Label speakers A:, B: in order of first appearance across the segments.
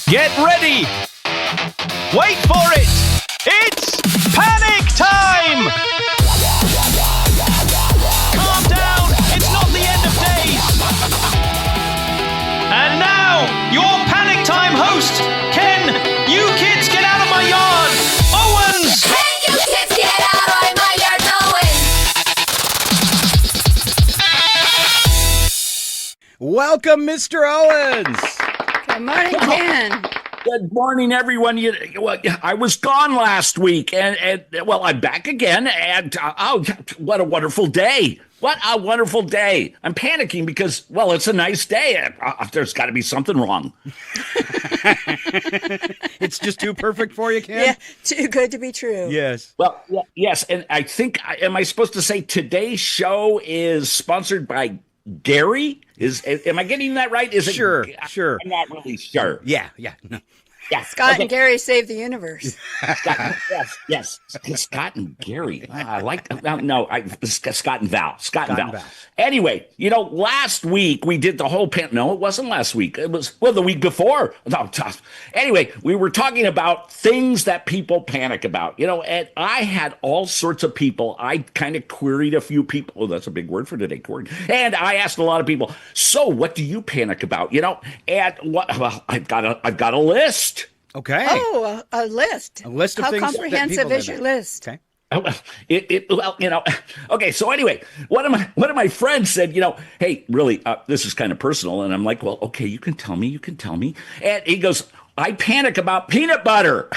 A: Get ready! Wait for it! It's panic time! Calm down! It's not the end of days! And now, your panic time host, Ken, you kids get out of my yard! Owens!
B: Hey, you kids get out of my yard, Owens!
C: Welcome, Mr. Owens.
D: Good morning, Ken.
E: Good morning, everyone. I was gone last week, and I'm back again. And what a wonderful day! What a wonderful day! I'm panicking because, well, it's a nice day. There's got to be something wrong.
C: It's just too perfect for you, Ken?
D: Yeah, too good to be true.
C: Yes.
E: Well, yes, and I think, am I supposed to say today's show is sponsored by Gary? Am I getting that right? Is it
C: Sure.
E: I'm not really sure.
C: Yeah. No.
E: Yeah.
D: Scott
E: Okay.
D: and Gary save the universe.
E: Scott, yes. Scott and Gary. I like Scott and Val. Scott and Val. Anyway, last week we did the whole No, it wasn't last week. It was, the week before. No, anyway, we were talking about things that people panic about, and I had all sorts of people. I kind of queried a few people. Oh, that's a big word for today, queried. And I asked a lot of people, so what do you panic about? And I've got a list.
C: Okay.
D: Oh, a list.
C: A list of
D: How
C: things.
D: comprehensive is your list?
C: Okay.
E: Okay. So anyway, one of my friends said, hey, really, this is kind of personal. And I'm like, well, okay, you can tell me. And he goes, I panic about peanut butter.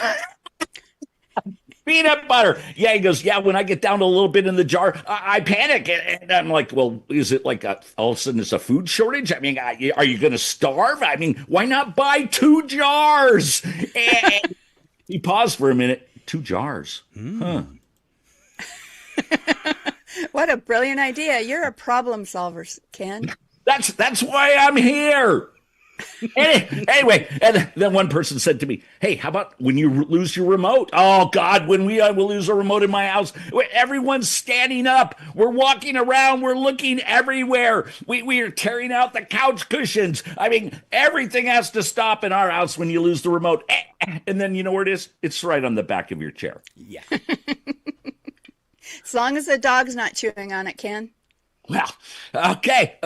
E: Peanut butter. Yeah, he goes, yeah, when I get down to a little bit in the jar, I panic. And I'm like, well, is it like all of a sudden it's a food shortage? I mean, are you going to starve? I mean, why not buy 2 jars? And he paused for a minute. 2 jars. Huh.
D: What a brilliant idea. You're a problem solver, Ken.
E: That's why I'm here. Anyway, and then one person said to me, hey, how about when you lose your remote? Oh, God, when we will lose a remote in my house, everyone's standing up. We're walking around. We're looking everywhere. We are tearing out the couch cushions. I mean, everything has to stop in our house when you lose the remote. And then you know where it is? It's right on the back of your chair.
C: Yeah.
D: As long as the dog's not chewing on it, Ken.
E: Well, okay.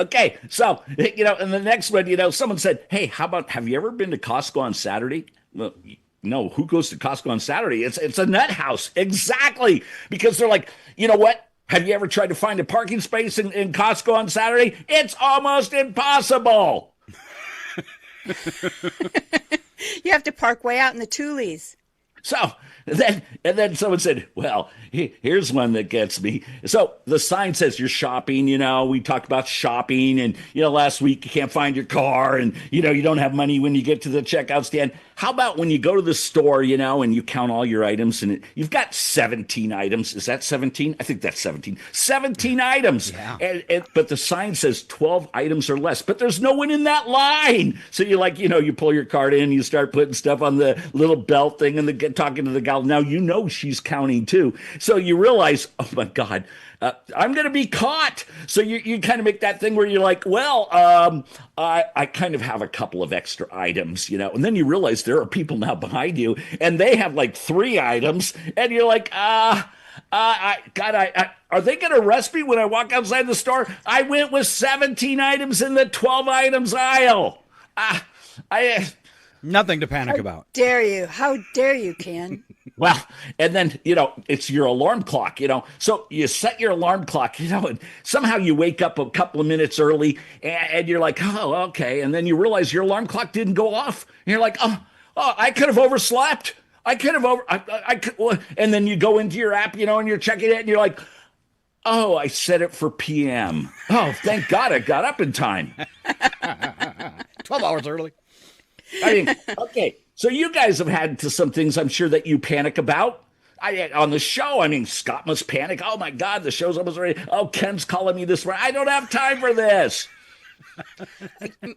E: So, and the next one, someone said, hey, how about, have you ever been to Costco on Saturday? Well, no, who goes to Costco on Saturday? It's a nut house. Exactly. Because they're like, you know what? Have you ever tried to find a parking space in Costco on Saturday? It's almost impossible.
D: You have to park way out in the Tulies.
E: So then someone said, well, here's one that gets me. So the sign says you're shopping, we talked about shopping and, last week you can't find your car and, you don't have money when you get to the checkout stand. How about when you go to the store, and you count all your items and you've got 17 items. Is that 17? I think that's 17. 17 items. Yeah. But the sign says 12 items or less, but there's no one in that line. So you pull your card in, you start putting stuff on the little belt thing and talking to the gal. Now, she's counting too. So you realize, oh my God, I'm going to be caught. So you kind of make that thing where you're like, well, I kind of have a couple of extra items, and then you realize there are people now behind you and they have like 3 items and you're like, are they going to arrest me when I walk outside the store? I went with 17 items in the 12 items aisle.
C: Nothing to panic about.
D: How dare you, Ken?
E: Well, and then, it's your alarm clock, So you set your alarm clock, and somehow you wake up a couple of minutes early and you're like, oh, okay. And then you realize your alarm clock didn't go off. And you're like, oh, I could have overslept. I could, and then you go into your app, and you're checking it and you're like, oh, I set it for PM. Oh, thank God I got up in time.
C: 12 hours early.
E: I mean, okay. So you guys have had some things I'm sure that you panic about. On the show, Scott must panic. Oh my God, the show's almost ready. Oh, Ken's calling me this morning. I don't have time for this.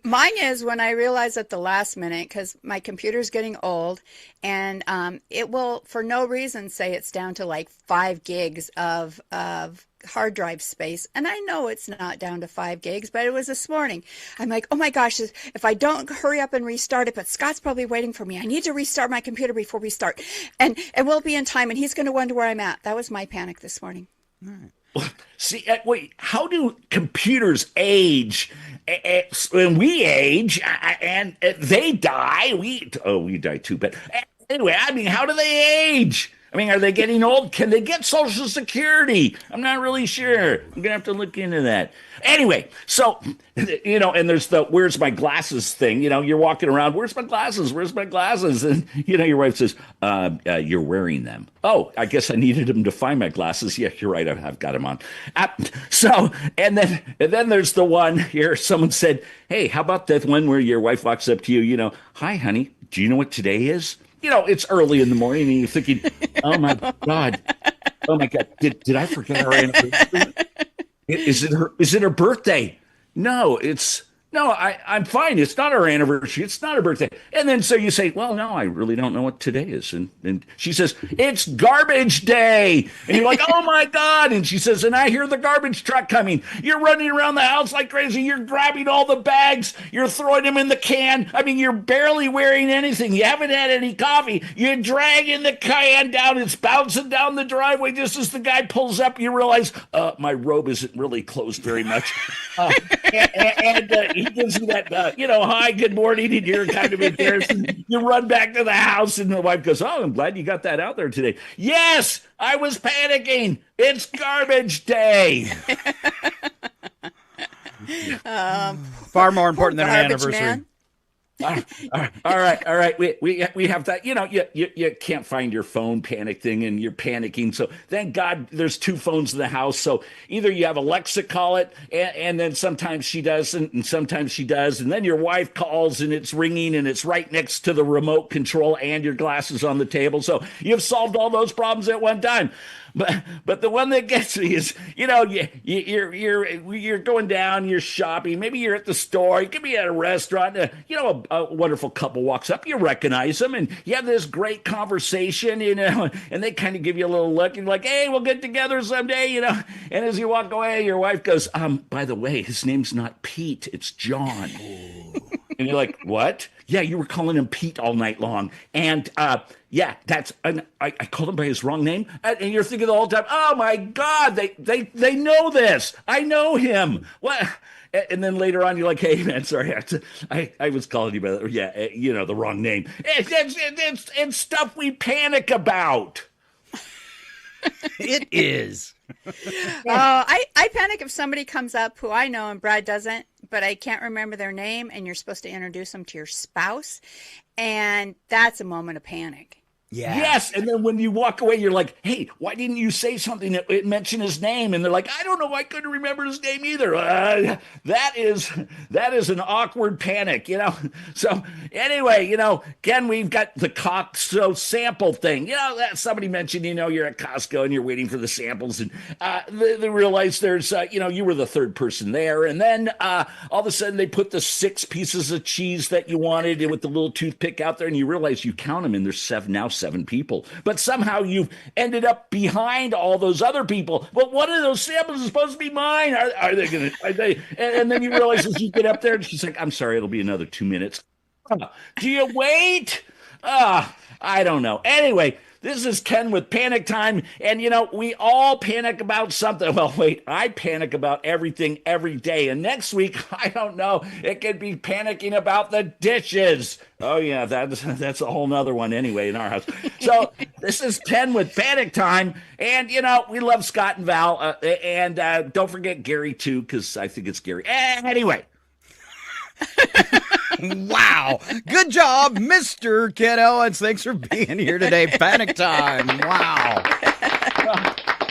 D: Mine is when I realize at the last minute, because my computer's getting old, and it will, for no reason, say it's down to like 5 gigs of hard drive space. And I know it's not down to 5 gigs, but it was this morning. I'm like, oh my gosh, if I don't hurry up and restart it, but Scott's probably waiting for me. I need to restart my computer before we start. And we'll be in time, and he's going to wonder where I'm at. That was my panic this morning.
E: See, wait, how do computers age? When we age and they die, we die too. But anyway, I mean, how do they age? I mean, are they getting old? Can they get Social Security? I'm not really sure. I'm going to have to look into that. Anyway, so, and there's the where's my glasses thing. You're walking around, where's my glasses? Where's my glasses? And, your wife says, you're wearing them. Oh, I guess I needed them to find my glasses. Yeah, you're right. I've got them on. And then there's the one here. Someone said, hey, how about that one where your wife walks up to you, hi, honey, do you know what today is? It's early in the morning and you're thinking, oh my God. Oh my God. Did I forget her anniversary? Is it her birthday? No, I'm fine. It's not her anniversary. It's not her birthday. And then so you say, well, no, I really don't know what today is. And she says, it's garbage day. And you're like, oh my God. And she says, and I hear the garbage truck coming. You're running around the house like crazy. You're grabbing all the bags. You're throwing them in the can. I mean, you're barely wearing anything. You haven't had any coffee. You're dragging the can down. It's bouncing down the driveway. Just as the guy pulls up, you realize, my robe isn't really closed very much. He gives you that, hi, good morning, and you're kind of embarrassed. You run back to the house, and the wife goes, oh, I'm glad you got that out there today. Yes, I was panicking. It's garbage day.
C: Far more important than an
D: Garbage
C: anniversary.
D: man.
E: All right. We have that. You can't find your phone, panic thing, and you're panicking. So thank God there's 2 phones in the house. So either you have Alexa call it, and then sometimes she doesn't, and sometimes she does, and then your wife calls and it's ringing and it's right next to the remote control and your glasses on the table. So you've solved all those problems at one time. But the one that gets me is, you're going down, you're shopping, maybe you're at the store, you could be at a restaurant, a wonderful couple walks up, you recognize them, and you have this great conversation, and they kind of give you a little look, and like, hey, we'll get together someday, and as you walk away, your wife goes, by the way, his name's not Pete, it's John. And you're like, what? Yeah, you were calling him Pete all night long. And I called him by his wrong name. And you're thinking the whole time, oh my God, they know this. I know him. What? And then later on, you're like, hey, man, sorry, I was calling you by the wrong name. It's stuff we panic about.
C: It is.
D: I panic if somebody comes up who I know and Brad doesn't, but I can't remember their name, and you're supposed to introduce them to your spouse, and that's a moment of panic.
C: Yeah.
E: Yes, and then when you walk away, you're like, hey, why didn't you say something that mentioned his name? And they're like, I don't know, I couldn't remember his name either. That is an awkward panic, So anyway, Ken, we've got the Costco sample thing. That somebody mentioned, you're at Costco and you're waiting for the samples, and they realize there's, you were the third person there, and then all of a sudden they put the 6 pieces of cheese that you wanted with the little toothpick out there, and you realize you count them, and there's 7 people, but somehow you've ended up behind all those other people. But one of those samples is supposed to be mine. Are they? And then you realize as you get up there, and she's like, I'm sorry, it'll be another 2 minutes. Do you wait? I don't know. Anyway, this is Ken with Panic Time, and we all panic about something. Well, wait, I panic about everything every day, and next week, I don't know, it could be panicking about the dishes. Oh yeah, that's a whole nother one anyway in our house. So this is Ken with Panic Time, and we love Scott and Val, and don't forget Gary too, because I think it's Gary. Anyway.
C: Wow. Good job, Mr. Ken Owens. Thanks for being here today. Panic Time. Wow.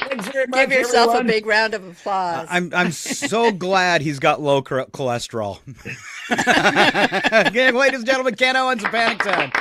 E: Thanks very much,
D: Give yourself
E: everyone.
D: a big round of applause.
C: I'm so glad he's got low cholesterol. Again, ladies and gentlemen, Ken Owens and Panic Time.